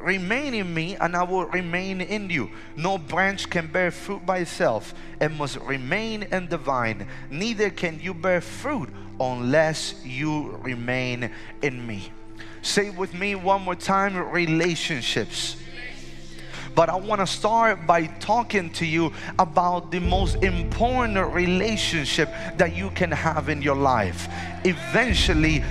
remain in me and I will remain in you. No branch can bear fruit by itself. It must remain in the vine. Neither can you bear fruit unless you remain in me. Say with me one more time, relationships. But I want to start by talking to you about the most important relationship that you can have in your life. Eventually,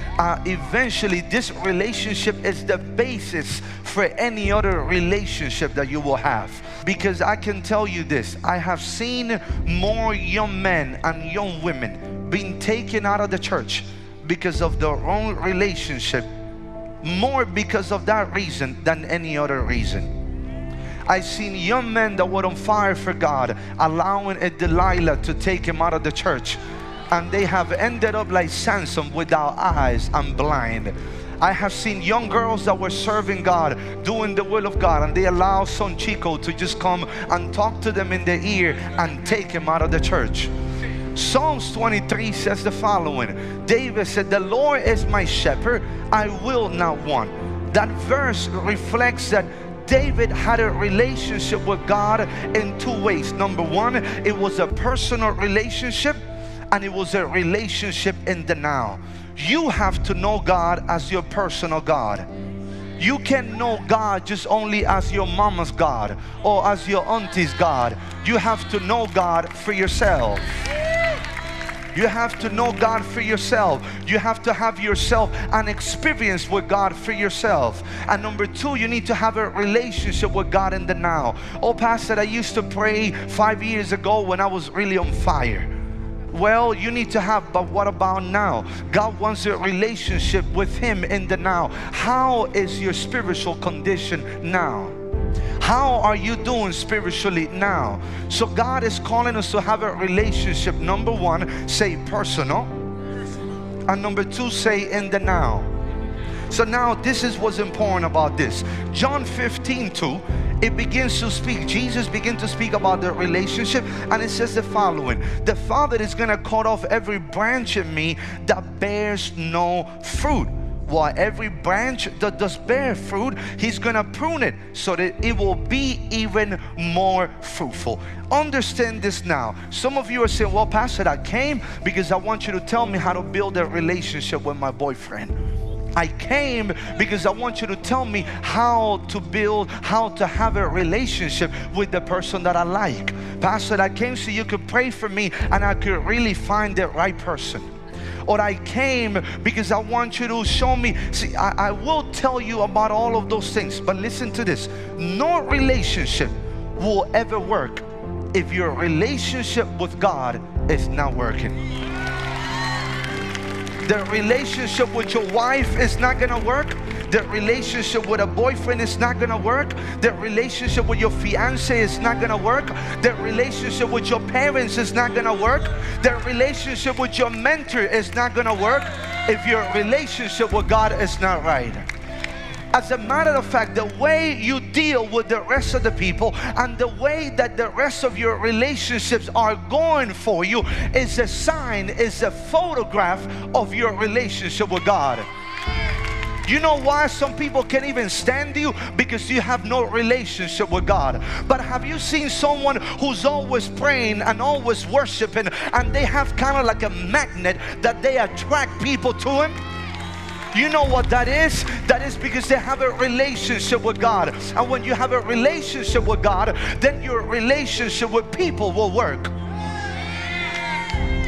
this relationship is the basis for any other relationship that you will have. Because I can tell you this, I have seen more young men and young women being taken out of the church because of the wrong relationship, more because of that reason than any other reason. I've seen young men that were on fire for God, allowing a Delilah to take him out of the church, and they have ended up like Samson, without eyes and blind. I have seen young girls that were serving God, doing the will of God, and they allow son Chico to just come and talk to them in their ear and take him out of the church. Psalms 23 says the following. David said, "The Lord is my shepherd, I will not want." That verse reflects that David had a relationship with God in two ways. Number one, it was a personal relationship, and it was a relationship in the now. You have to know God as your personal God. You can't know God just only as your mama's God or as your auntie's God. You have to know God for yourself. You have to know God for yourself. You have to have yourself an experience with God for yourself. And number two, you need to have a relationship with God in the now. Oh, Pastor, I used to pray 5 years ago when I was really on fire. Well, you need to have, but what about now? God wants a relationship with Him in the now. How is your spiritual condition now? How are you doing spiritually now? So God is calling us to have a relationship. Number one, say personal. And number two, say in the now. So now this is what's important about this. John 15:2, it begins to speak. Jesus begins to speak about the relationship, and it says the following. The Father is going to cut off every branch in me that bears no fruit. While every branch that does bear fruit, He's going to prune it so that it will be even more fruitful. Understand this now. Some of you are saying, well, Pastor, I came because I want you to tell me how to build a relationship with my boyfriend. I came because I want you to tell me how to have a relationship with the person that I like. Pastor, I came so you could pray for me and I could really find the right person. Or I came because I want you to show me. See, I will tell you about all of those things, but listen to this. No relationship will ever work if your relationship with God is not working. The relationship with your wife is not going to work. The relationship with a boyfriend is not going to work. The relationship with your fiance is not going to work. The relationship with your parents is not going to work. The relationship with your mentor is not going to work if your relationship with God is not right. As a matter of fact, the way you deal with the rest of the people and the way that the rest of your relationships are going for you is a sign, is a photograph of your relationship with God. You know why some people can't even stand you? Because you have no relationship with God. But have you seen someone who's always praying and always worshiping, and they have kind of like a magnet that they attract people to Him? You know what that is? That is because they have a relationship with God. And when you have a relationship with God, then your relationship with people will work.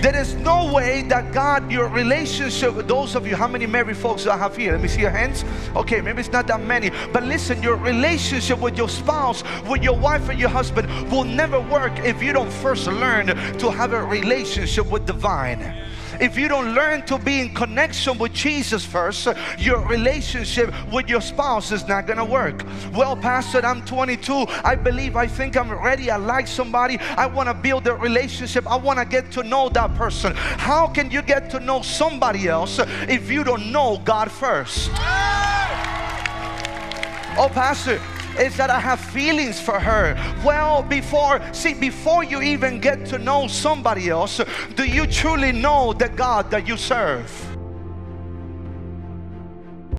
There is no way that God, your relationship with those of you, how many married folks do I have here? Let me see your hands. Okay, maybe it's not that many. But listen, your relationship with your spouse, with your wife and your husband will never work if you don't first learn to have a relationship with the vine. If you don't learn to be in connection with Jesus first, your relationship with your spouse is not going to work. Well, Pastor, I'm 22. I think I'm ready. I like somebody. I want to build a relationship. I want to get to know that person. How can you get to know somebody else if you don't know God first? Oh, Pastor, is that I have feelings for her. Well, before you even get to know somebody else, do you truly know the God that you serve?